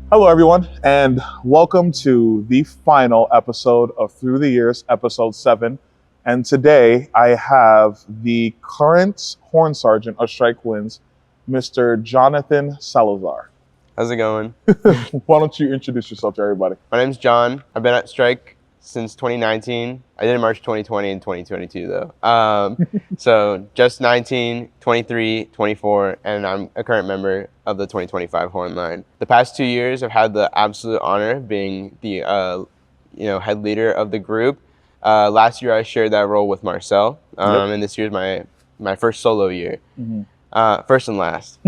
Hello, everyone, and welcome to the final episode of Through the Years, episode 7. And today I have the current horn sergeant of STRYKE Wynds, Mr. Jonathan Salazar. How's it going? Why don't you introduce yourself to everybody? My name's John. I've been at STRYKE since 2019. I did March 2020 and 2022 though. So just 19, 23, 24, and I'm a current member of the 2025 horn line. The past 2 years, I've had the absolute honor of being the head leader of the group. Last year, I shared that role with Marcel, and this year's my first solo year, first and last.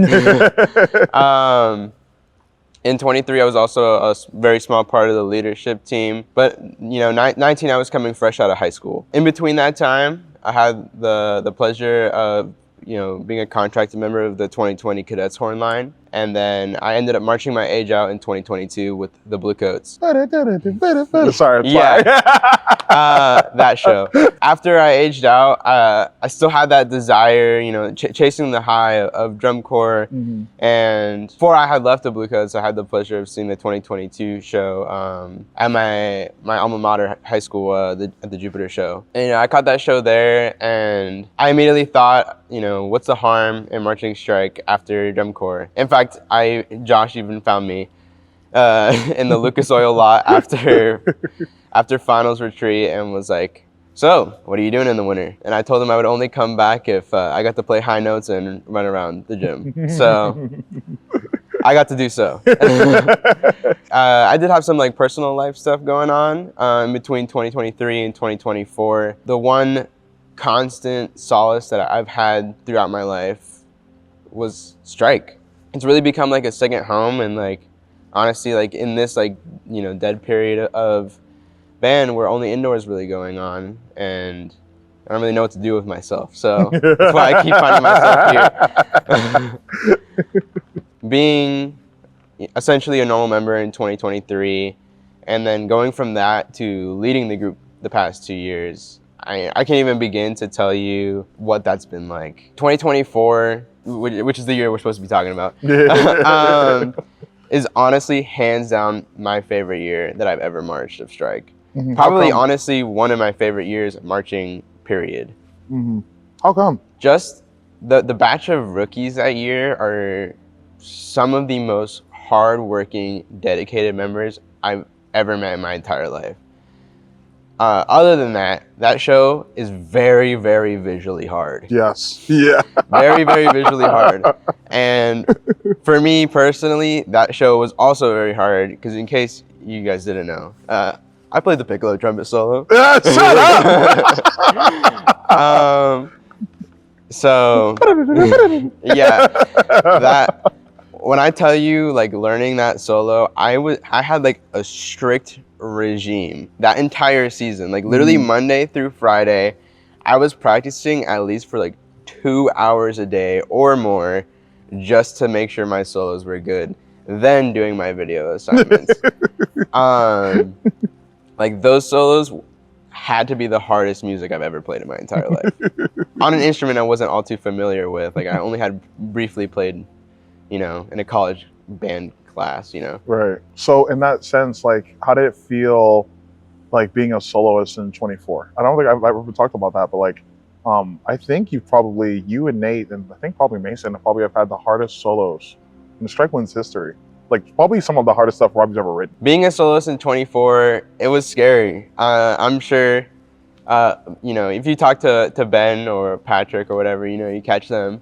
In 23, I was also a very small part of the leadership team. But, 19, I was coming fresh out of high school. In between that time, I had the pleasure of, being a contracted member of the 2020 Cadets Horn Line. And then I ended up marching my age out in 2022 with the Bluecoats. Sorry. Yeah, that show. After I aged out, I still had that desire, chasing the high of drum corps. And before I had left the Bluecoats, I had the pleasure of seeing the 2022 show at my alma mater high school, at the Jupiter show. And I caught that show there, and I immediately thought, what's the harm in marching STRYKE after drum corps? In fact, Josh even found me in the Lucas Oil lot after finals retreat and was like, "So, what are you doing in the winter?" And I told him I would only come back if I got to play high notes and run around the gym. So I got to do so. I did have some personal life stuff going on in between 2023 and 2024. The one constant solace that I've had throughout my life was STRYKE. It's really become a second home, and honestly, in this dead period of band where only indoors really going on, and I don't really know what to do with myself. So that's why I keep finding myself here. Being essentially a normal member in 2023, and then going from that to leading the group the past 2 years, I can't even begin to tell you what that's been like. 2024, which is the year we're supposed to be talking about, is honestly hands down my favorite year that I've ever marched of STRYKE. Probably honestly one of my favorite years of marching, period. How come? Just the batch of rookies that year are some of the most hardworking, dedicated members I've ever met in my entire life. Other than that show is very, very visually hard. Yes. Yeah. Very, very visually hard. And for me personally, that show was also very hard because, in case you guys didn't know, I played the piccolo trumpet solo. Shut up! So, yeah, that when I tell you learning that solo, I had a strict regime that entire season. Literally Monday through Friday, I was practicing at least for 2 hours a day or more just to make sure my solos were good, then doing my video assignments. Those solos had to be the hardest music I've ever played in my entire life. On an instrument I wasn't all too familiar with. I only had briefly played, in a college band class, Right. So in that sense, how did it feel being a soloist in 24? I don't think I've ever talked about that, but I think you and Nate, and I think probably Mason, probably have had the hardest solos in the STRYKE Wynds history. Probably some of the hardest stuff Robbie's ever written. Being a soloist in 24, it was scary. I'm sure, if you talk to Ben or Patrick or whatever, you catch them,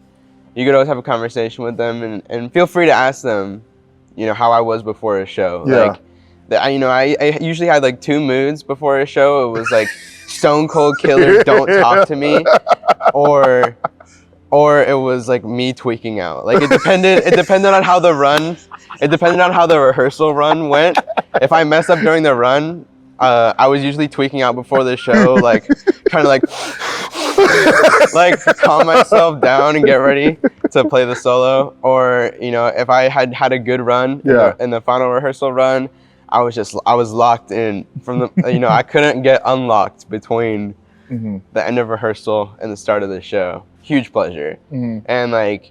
you could always have a conversation with them and feel free to ask them, how I was before a show. Yeah. I usually had 2 moods before a show. It was stone cold killer, don't talk to me, or it was me tweaking out. It depended on how the rehearsal run went. If I messed up during the run, I was usually tweaking out before the show, trying to calm myself down and get ready to play the solo. Or if I had a good run in the final rehearsal run, I was locked in from the I couldn't get unlocked between the end of rehearsal and the start of the show. Huge pleasure. And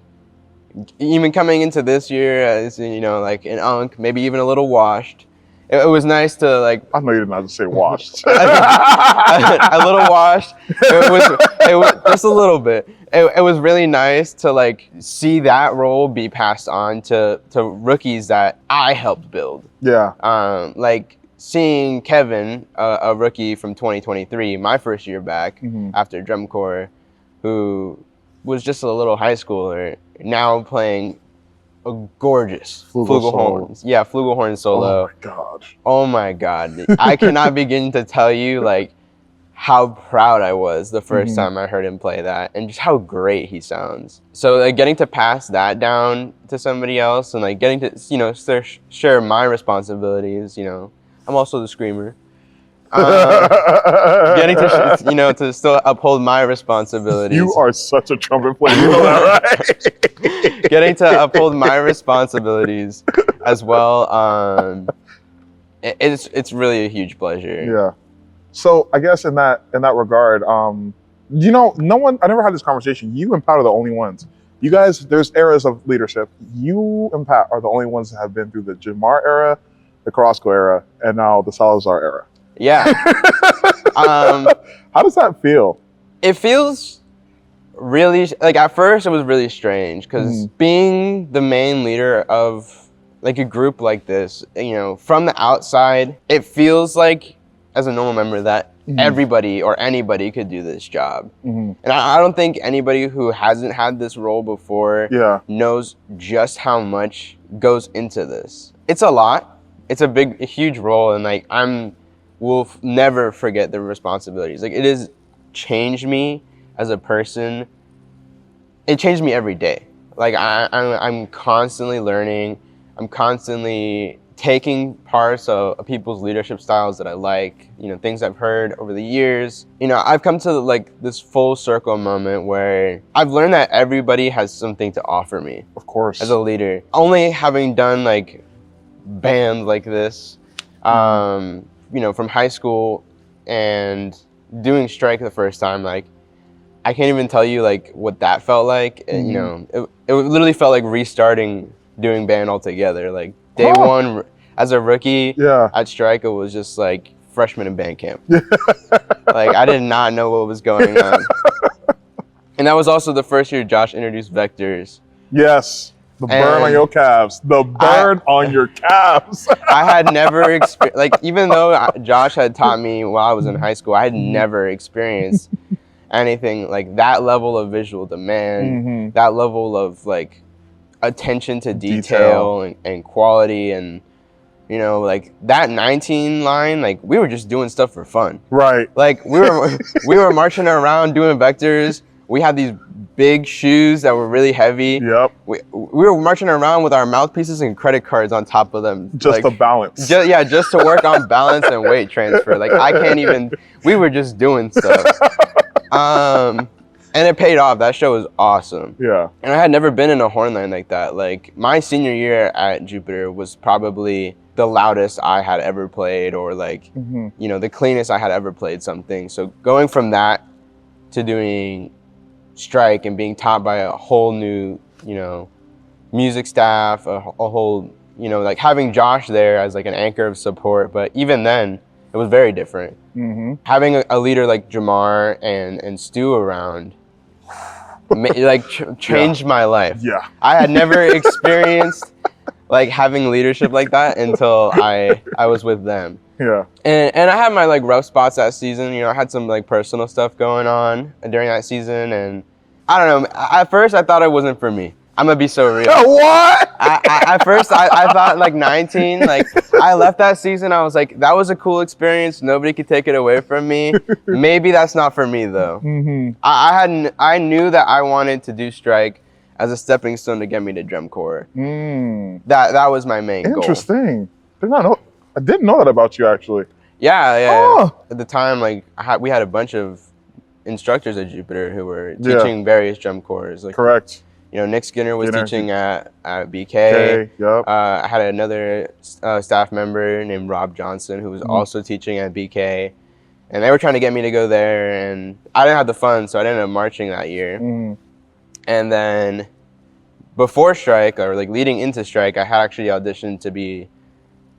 even coming into this year, as you know, like an unk, maybe even a little washed. It was nice to like. I know you didn't have to say washed. A little washed. It was just a little bit. It was really nice to like see that role be passed on to rookies that I helped build. Yeah. Like seeing Kevin, a rookie from 2023, my first year back after drum corps, who was just a little high schooler, now playing a gorgeous flugelhorn. Yeah, flugelhorn solo. Oh my god. Oh my god. I cannot begin to tell you like how proud I was the first time I heard him play that, and just how great he sounds. So like getting to pass that down to somebody else, and like getting to, you know, share my responsibilities, you know. I'm also the screamer. Getting to, you know, to still uphold my responsibilities. You are such a trumpet player, you know that, right? Getting to uphold my responsibilities as well. It's really a huge pleasure. Yeah. So I guess in that regard, you know, I never had this conversation. You and Pat are the only ones. You guys, there's eras of leadership. You and Pat are the only ones that have been through the Jamar era, the Carrasco era, and now the Salazar era. Yeah. How does that feel? It feels really, like at first it was really strange because being the main leader of like a group like this, you know, from the outside, it feels like as a normal member that everybody or anybody could do this job. And I don't think anybody who hasn't had this role before knows just how much goes into this. It's a lot. It's a huge role, and like will never forget the responsibilities. Like it has changed me as a person. It changed me every day. Like I'm constantly learning. I'm constantly taking parts of people's leadership styles that I like, you know, things I've heard over the years. You know, I've come to like this full circle moment where I've learned that everybody has something to offer me. Of course. As a leader. Only having done like bands like this, you know, from high school and doing STRYKE the first time, like I can't even tell you like what that felt like. You know, it literally felt like restarting doing band altogether. Like day one as a rookie at STRYKE, it was just like freshman in band camp. Like I did not know what was going on. And that was also the first year Josh introduced vectors. Yes. The burn on your calves. The burn on your calves. I had never experienced, like, even though Josh had taught me while I was in high school, I had never experienced anything like that level of visual demand, that level of like attention to detail. And quality, and you know, like that 19 line, like we were just doing stuff for fun. Right. Like we were marching around doing vectors. We had these big shoes that were really heavy. Yep. We were marching around with our mouthpieces and credit cards on top of them. Just to balance. Just to work on balance and weight transfer. Like I can't even, we were just doing stuff. And it paid off. That show was awesome. Yeah. And I had never been in a horn line like that. Like my senior year at Jupiter was probably the loudest I had ever played, or like, you know, the cleanest I had ever played something. So going from that to doing STRYKE and being taught by a whole new, you know, music staff, a whole, you know, like having Josh there as like an anchor of support. But even then, it was very different. Having a leader like Jamar and Stu around, like changed my life. Yeah. I had never experienced like having leadership like that until I was with them. Yeah. And I had my like rough spots that season. You know, I had some like personal stuff going on during that season, and I don't know. At first, I thought it wasn't for me. I'm gonna be so real. What? At first, I thought like 19. Like I left that season. I was like, that was a cool experience. Nobody could take it away from me. Maybe that's not for me though. I knew that I wanted to do STRYKE as a stepping stone to get me to drum corps. That was my main goal. Interesting. I didn't know that about you actually. Yeah. At the time, like we had a bunch of instructors at Jupiter who were teaching various drum corps. Like, correct. You know, Nick Skinner was teaching at BK. I had another staff member named Rob Johnson who was also teaching at BK, and they were trying to get me to go there, and I didn't have the funds, so I didn't end up marching that year. And then before Strike, or like leading into Strike, I had actually auditioned to be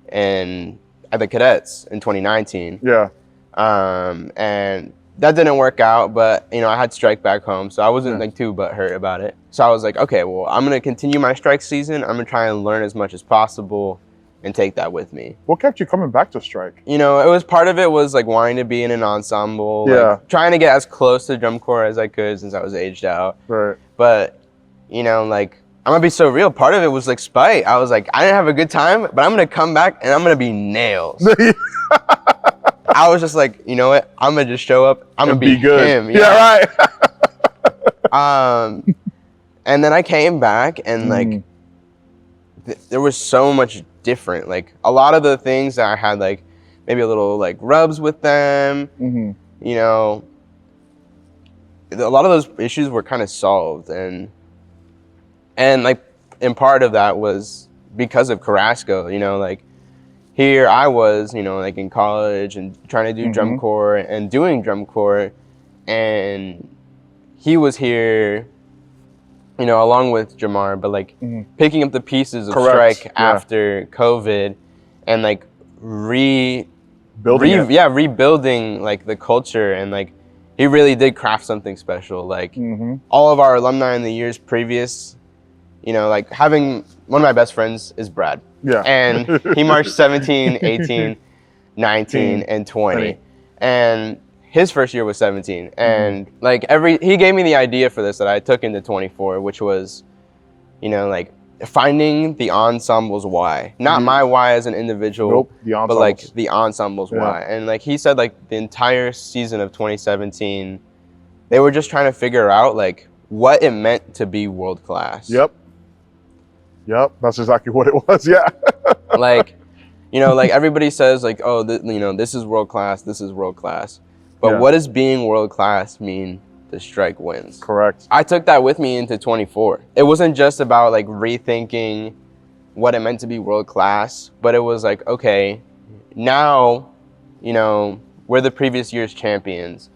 at the Cadets in 2019. Yeah. And that didn't work out, but you know, I had Strike back home, so I wasn't like too butthurt about it. So I was like, okay, well, I'm gonna continue my Strike season. I'm gonna try and learn as much as possible and take that with me. What kept you coming back to Strike? You know, it was part of it was like wanting to be in an ensemble, like trying to get as close to drum corps as I could since I was aged out. Right. But you know, like, I'm gonna be so real. Part of it was like spite. I was like, I didn't have a good time, but I'm gonna come back and I'm gonna be nails. I was just like, you know what? I'm gonna just show up. I'm gonna be good. Him. Yeah, right. And then I came back and like, there was so much different. Like a lot of the things that I had, like maybe a little like rubs with them. You know, a lot of those issues were kind of solved, and like, and part of that was because of Carrasco. You know, like here I was, you know, like in college and trying to do drum corps and doing drum corps, and he was here, you know, along with Jamar, but like picking up the pieces of Strike after COVID and like rebuilding like the culture, and like he really did craft something special. Like all of our alumni in the years previous, you know, like having one of my best friends is Brad. Yeah. And he marched 17, 18, 19, and 20. And his first year was 17. And like he gave me the idea for this that I took into 24, which was, you know, like finding the ensemble's why. Not my why as an individual, but like the ensemble's why. And like he said, like the entire season of 2017, they were just trying to figure out like what it meant to be world class. Yep, that's exactly what it was. Yeah. Like, you know, like everybody says like, oh, you know, this is world class, this is world class. But what does being world class mean to STRYKE Wynds? Correct. I took that with me into 24. It wasn't just about like rethinking what it meant to be world class, but it was like, okay, now, you know, we're the previous year's champions.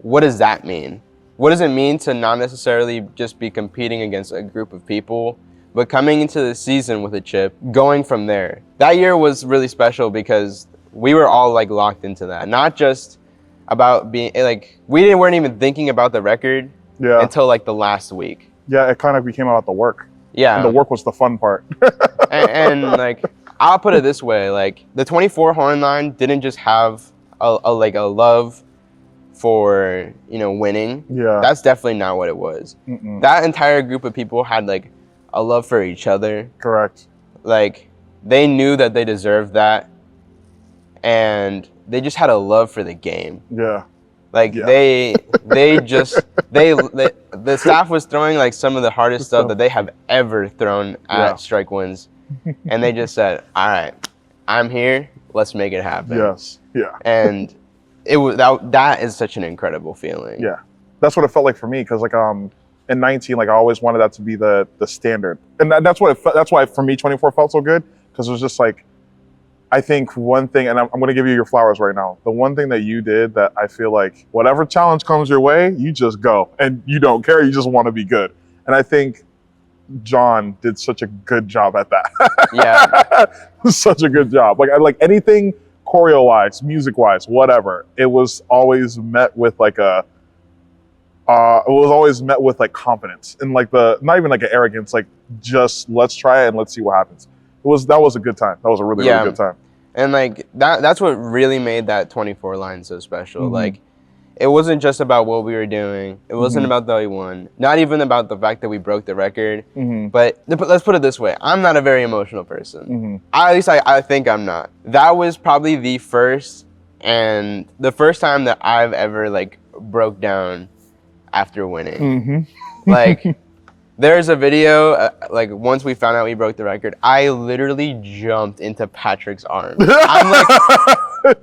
What does that mean? What does it mean to not necessarily just be competing against a group of people, but coming into the season with a chip, going from there? That year was really special because we were all like locked into that. Not just about being like, we weren't even thinking about the record until like the last week. Yeah, it kind of became about the work. Yeah. And the work was the fun part. and like, I'll put it this way, like the 24 horn line didn't just have a love for, you know, winning. Yeah. That's definitely not what it was. That entire group of people had like a love for each other. Correct. Like they knew that they deserved that, and they just had a love for the game. Yeah. Like the staff was throwing like some of the hardest stuff that they have ever thrown at STRYKE Wynds, and they just said, all right, I'm here, let's make it happen. Yes. Yeah. And it was that is such an incredible feeling. Yeah, that's what it felt like for me, because like in 19, like I always wanted that to be the standard, and that's what it felt. That's why for me 24 felt so good, because it was just like, I think one thing, and I'm going to give you your flowers right now. The one thing that you did that I feel like whatever challenge comes your way, you just go and you don't care. You just want to be good, and I think John did such a good job at that. Yeah, such a good job. Like anything choreo-wise, music-wise, whatever, it was always met with like confidence and like not even like an arrogance, like just let's try it and let's see what happens. That was a good time. That was a really good time. And like that's what really made that 24 line so special. Like it wasn't just about what we were doing. It wasn't about that we won. Not even about the fact that we broke the record. But let's put it this way. I'm not a very emotional person. At least I think I'm not. That was probably the first time that I've ever like broke down after winning. Like there's a video, like once we found out we broke the record, I literally jumped into Patrick's arms. I'm like,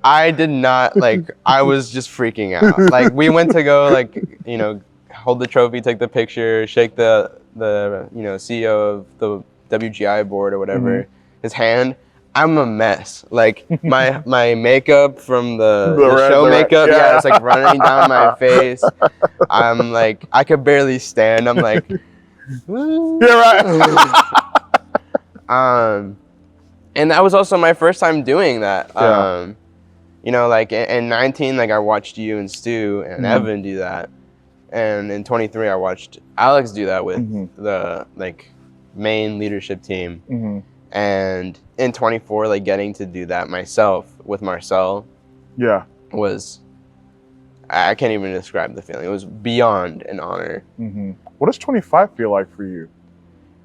I did not, like, I was just freaking out. Like we went to go like, you know, hold the trophy, take the picture, shake the you know, CEO of the WGI board or whatever, his hand. I'm a mess. Like my makeup from the show makeup, it's like running down my face. I'm like, I could barely stand. I'm like, Yeah, right. And that was also my first time doing that. Yeah. You know, like in 19, like I watched you and Stu and Evan do that. And in 23, I watched Alex do that with the like main leadership team. And in 24, like getting to do that myself with Marcel. Yeah. Was, I can't even describe the feeling. It was beyond an honor. What does 25 feel like for you?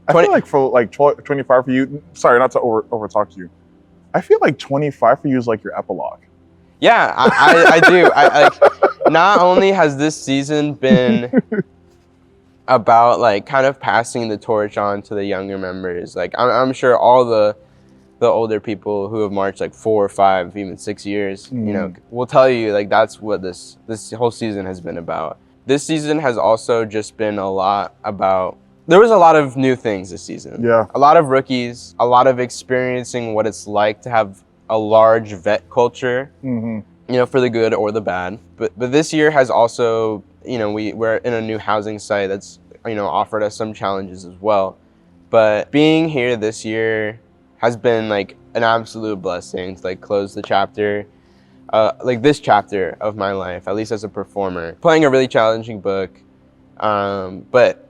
I feel like for like 25 for you, sorry, not to over talk you. I feel like 25 for you is like your epilogue. Yeah, I do. I like, not only has this season been about like kind of passing the torch on to the younger members. Like I'm sure all the older people who have marched like 4 or 5, even 6 years, you know, will tell you like that's what this whole season has been about. This season has also just been a lot about. There was a lot of new things this season. Yeah. A lot of rookies, a lot of experiencing what it's like to have a large vet culture, you know, for the good or the bad. But this year has also, you know, we're in a new housing site that's, you know, offered us some challenges as well. But being here this year has been like an absolute blessing to like close the chapter, like this chapter of my life, at least as a performer. Playing a really challenging book, but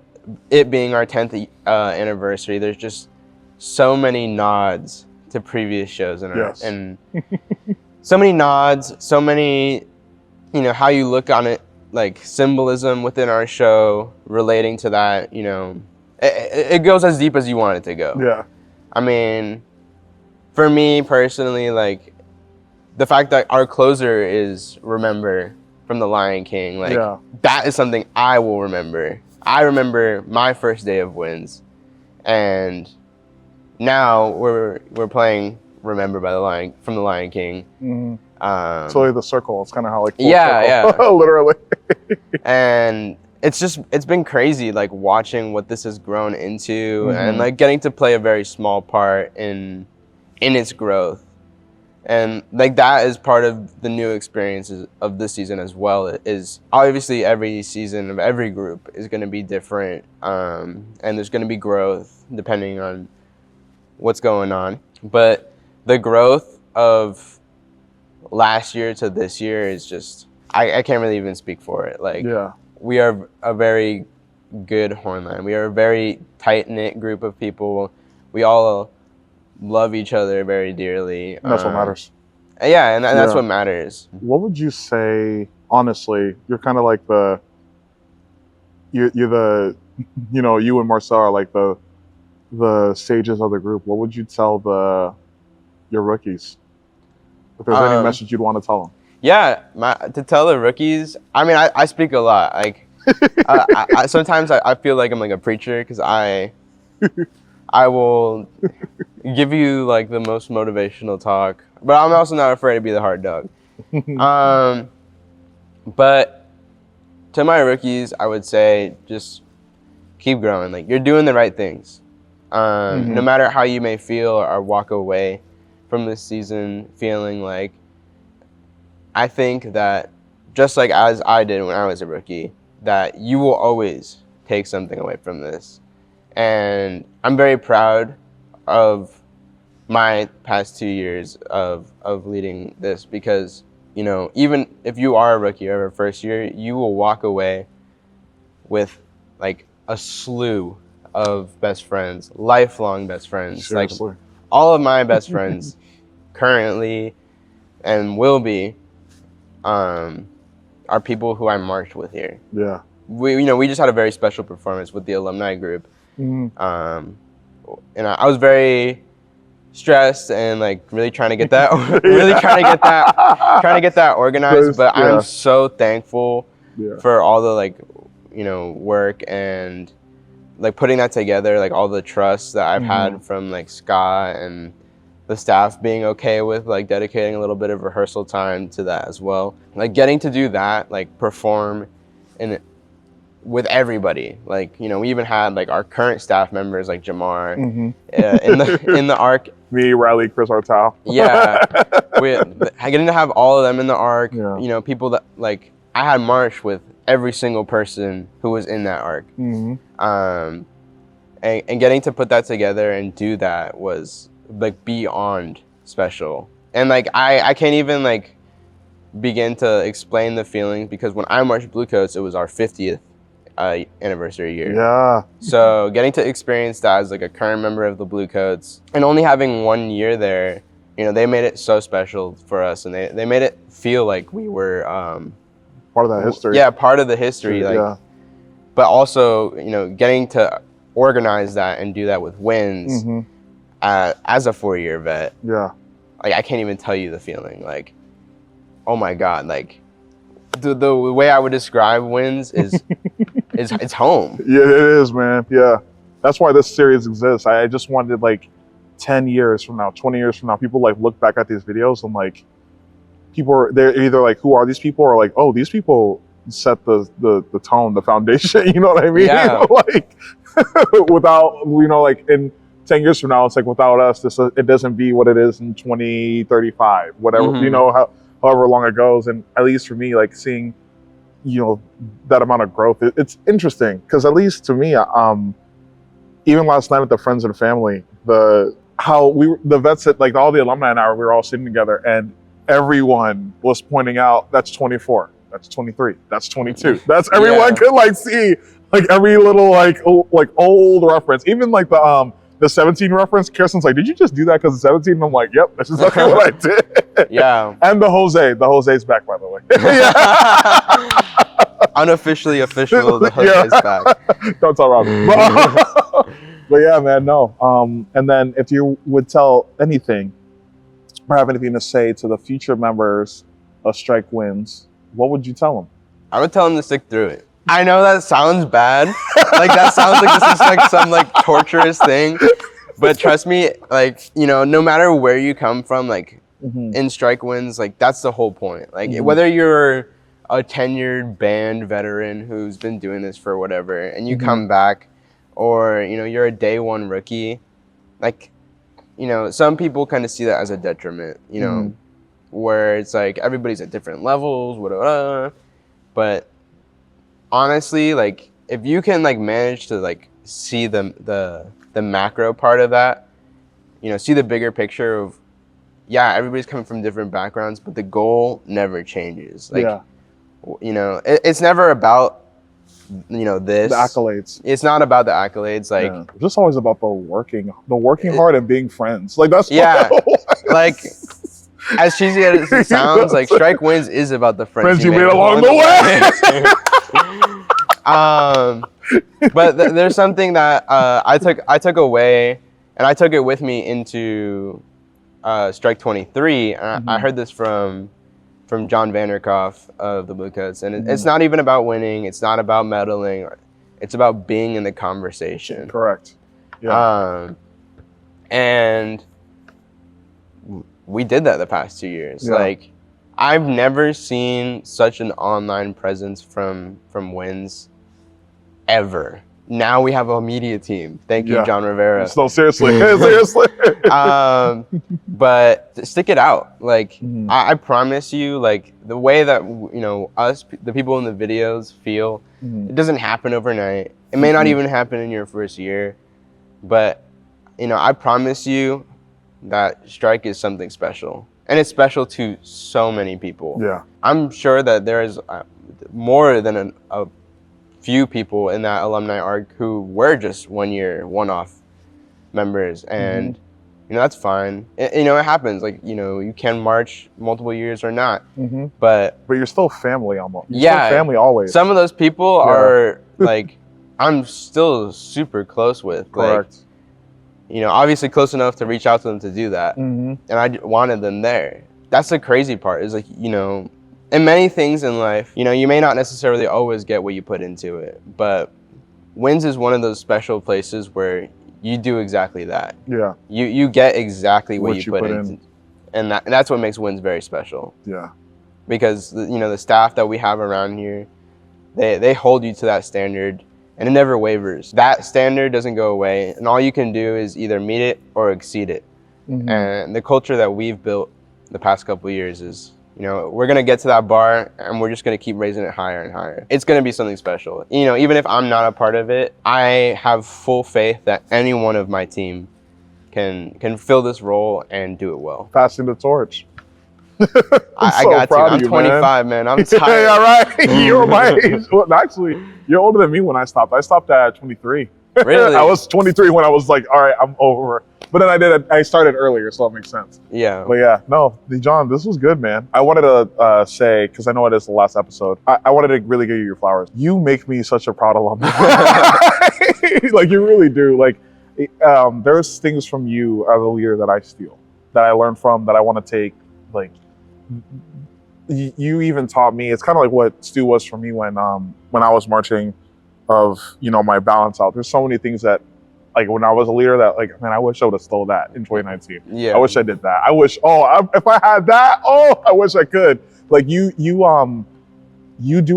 it being our 10th anniversary, there's just so many nods to previous shows in our, and so many nods, so many, you know, how you look on it, like symbolism within our show relating to that, you know, it goes as deep as you want it to go. Yeah. I mean, for me personally, like the fact that our closer is Remember from The Lion King, like that is something I will remember. I remember my first day of Wins, and now we're playing Remember from The Lion King. So like the circle, it's kind of how like circle. Literally. And it's been crazy like watching what this has grown into and like getting to play a very small part in its growth. And like that is part of the new experiences of this season as well. Is obviously every season of every group is going to be different, and there's going to be growth depending on what's going on. But the growth of last year to this year is just, I can't really even speak for it. Like we are a very good hornline. We are a very tight-knit group of people. We all love each other very dearly. And that's what matters. Yeah, and that's what matters. What would you say, honestly, you're kind of like you're the, you know, you and Marcel are like the sages of the group. What would you tell your rookies? If there's any message you'd want to tell them. Yeah, to tell the rookies, I mean, I speak a lot. Like, sometimes I feel like I'm like a preacher because I will give you like the most motivational talk, but I'm also not afraid to be the hard dog. But to my rookies, I would say just keep growing. Like, you're doing the right things. No matter how you may feel or walk away from this season feeling like, I think that just like as I did when I was a rookie, that you will always take something away from this. And I'm very proud of my past 2 years of leading this because, you know, even if you are a rookie or a first year, you will walk away with like a slew of best friends, lifelong best friends. Seriously. Like all of my best friends currently and will be are people who I marched with here. Yeah. We just had a very special performance with the alumni group. And I was very stressed and like really trying to get that trying to get that organized, but I'm so thankful for all the like, you know, work and like putting that together, like all the trust that I've had from like Scott and the staff being okay with like dedicating a little bit of rehearsal time to that as well. Like getting to do that, like perform with everybody. Like, you know, we even had like our current staff members like Jamar in the ARC. Me, Riley, Chris Artau. Getting to have all of them in the ARC. You know, people that like I had marched with every single person who was in that ARC. and getting to put that together and do that was like beyond special. And like I can't even like begin to explain the feelings, because when I marched Bluecoats, it was our 50th anniversary year. Yeah. So getting to experience that as like a current member of the Bluecoats, and only having 1 year there, you know, they made it so special for us, and they made it feel like we were part of that history. Yeah, part of the history. Like, yeah. But also, you know, getting to organize that and do that with Wynds as a 4-year vet. Yeah. Like, I can't even tell you the feeling. Like, oh my God, like the way I would describe Wynds is it's home. Yeah, it is, man. Yeah. That's why this series exists. I just wanted like 10 years from now, 20 years from now, people like look back at these videos and like they're either like, who are these people? Or like, oh, these people set the tone, the foundation, you know what I mean? Yeah. Like without, you know, like in 10 years from now, it's like without us, it doesn't be what it is in 2035, whatever, you know, however long it goes. And at least for me, like seeing, you know, that amount of growth, it's interesting, because at least to me, even last night at the Friends and Family, the vets, at like all the alumni and I, we were all sitting together, and everyone was pointing out, that's 24, that's 23, that's 22. That's everyone could like see like every little like old reference, even like the 17 reference. Kirsten's like, did you just do that because it's 17? And I'm like, yep, that's exactly what I did. Yeah. And the Jose's back, by the way. Unofficially official, the Jose's back. Don't tell Robbie. But yeah, man, no. And then if you would tell anything or have anything to say to the future members of STRYKE Wynds, what would you tell them? I would tell them to stick through it. I know that sounds bad. Like, that sounds like this is like some like torturous thing. But trust me, like, you know, no matter where you come from, like in STRYKE Wynds, like that's the whole point. Like whether you're a tenured band veteran who's been doing this for whatever, and you come back, or, you know, you're a day one rookie, like, you know, some people kind of see that as a detriment, you know, where it's like everybody's at different levels, whatever. But honestly, like, if you can like manage to like see the macro part of that, you know, see the bigger picture of, yeah, everybody's coming from different backgrounds, but the goal never changes. Like, you know, it's never about, you know, the accolades. It's not about the accolades. Like, it's just always about the working hard and being friends. Like, that's like, as cheesy as it sounds, like STRYKE Wynds is about the friends you made along the way. But there's something that I took away, and I took it with me into STRYKE 23. And I heard this from John Vanderkoff of the Bluecoats, and it's not even about winning. It's not about medaling. It's about being in the conversation. Correct. Yeah. And we did that the past 2 years. Like, I've never seen such an online presence from Wynds ever. Now we have a media team. Thank you, John Rivera. No, seriously. Seriously. But stick it out. Like, I promise you, like, the way that, you know, us, the people in the videos feel, it doesn't happen overnight. It may not even happen in your first year. But, you know, I promise you that STRYKE is something special. And it's special to so many people. Yeah. I'm sure that there is more than a few people in that alumni arc who were just 1 year, one-off members. And, you know, that's fine. You know, it happens. Like, you know, you can march multiple years or not. But you're still family almost. You're still family always. Some of those people are, like, I'm still super close with. Correct. Like, you know, obviously close enough to reach out to them to do that. And I wanted them there. That's the crazy part, is like, you know, in many things in life, you know, you may not necessarily always get what you put into it, but Wynds is one of those special places where you do exactly that. Yeah. You get exactly what you put in. And that's what makes Wynds very special. Yeah. Because, you know, the staff that we have around here, they hold you to that standard, and it never wavers. That standard doesn't go away, and all you can do is either meet it or exceed it. And the culture that we've built the past couple of years is, You know, we're gonna get to that bar and we're just gonna keep raising it higher and higher. It's gonna be something special. You know, even if I'm not a part of it, I have full faith that any one of my team can fill this role and do it well. Passing the torch. I got to. I'm 25, man. I'm tired. Yeah, right. You're my age. Well, actually, you're older than me when I stopped. I stopped at 23. Really? I was 23 when I was like, all right, I'm over. But then I started earlier, so that makes sense. Yeah. But yeah, no, John, this was good, man. I wanted to say, because I know it is the last episode, I wanted to really give you your flowers. You make me such a proud alumni. Like, you really do. Like, there's things from you as a leader that I steal, that I learned from, that I want to take. Like, you even taught me. It's kind of like what Stu was for me when I was marching, of, you know, my balance out. There's so many things that, like, when I was a leader, that, like, man, I wish I would have stole that in 2019. Yeah. I wish I did that. I wish, if I had that, I wish I could. Like, you do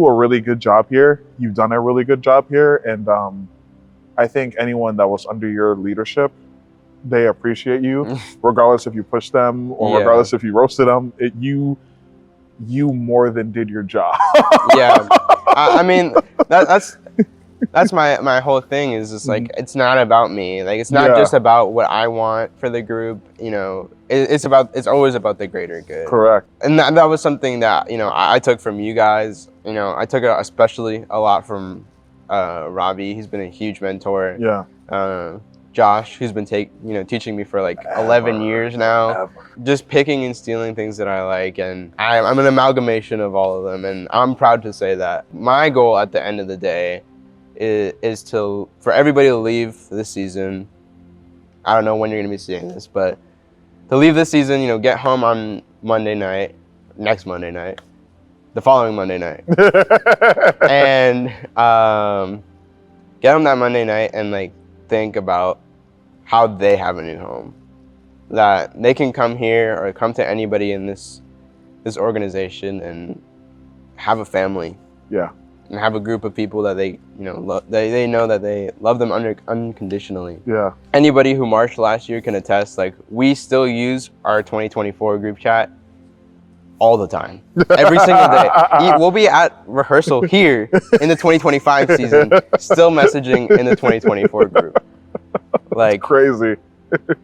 a really good job here. You've done a really good job here. And I think anyone that was under your leadership, they appreciate you, regardless if you pushed them or regardless if you roasted them. You more than did your job. Yeah. I mean, that's my whole thing, is just like, it's not about me. Like, it's not just about what I want for the group. You know, it's always about the greater good. Correct. And that was something that, you know, I took from you guys. You know, I took it especially a lot from Robbie. He's been a huge mentor. Yeah. Josh, who's been teaching me for like 11 years now. Just picking and stealing things that I like, and I'm an amalgamation of all of them, and I'm proud to say that. My goal at the end of the day is for everybody to leave this season. I don't know when you're gonna be seeing this, but to leave this season, you know, get home on Monday night, next Monday night, the following Monday night, and get home that Monday night and like think about how they have a new home, that they can come here or come to anybody in this organization and have a family. Yeah. And have a group of people that they they know that they love them unconditionally. Yeah. Anybody who marched last year can attest, like, we still use our 2024 group chat all the time, every single day. We'll be at rehearsal here in the 2025 season, still messaging in the 2024 group. Like, crazy.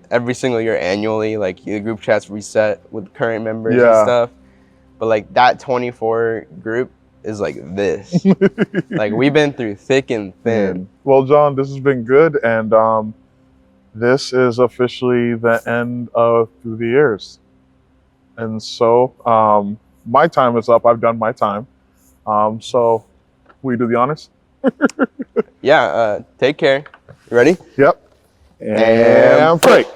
Every single year, annually, like, the group chats reset with current members and stuff. But like, that 24 group is like this. Like, we've been through thick and thin. Well, John, this has been good, and this is officially the end of Through the Years. And so my time is up. I've done my time. So will you do the honors? Yeah, take care. You ready? Yep. And break.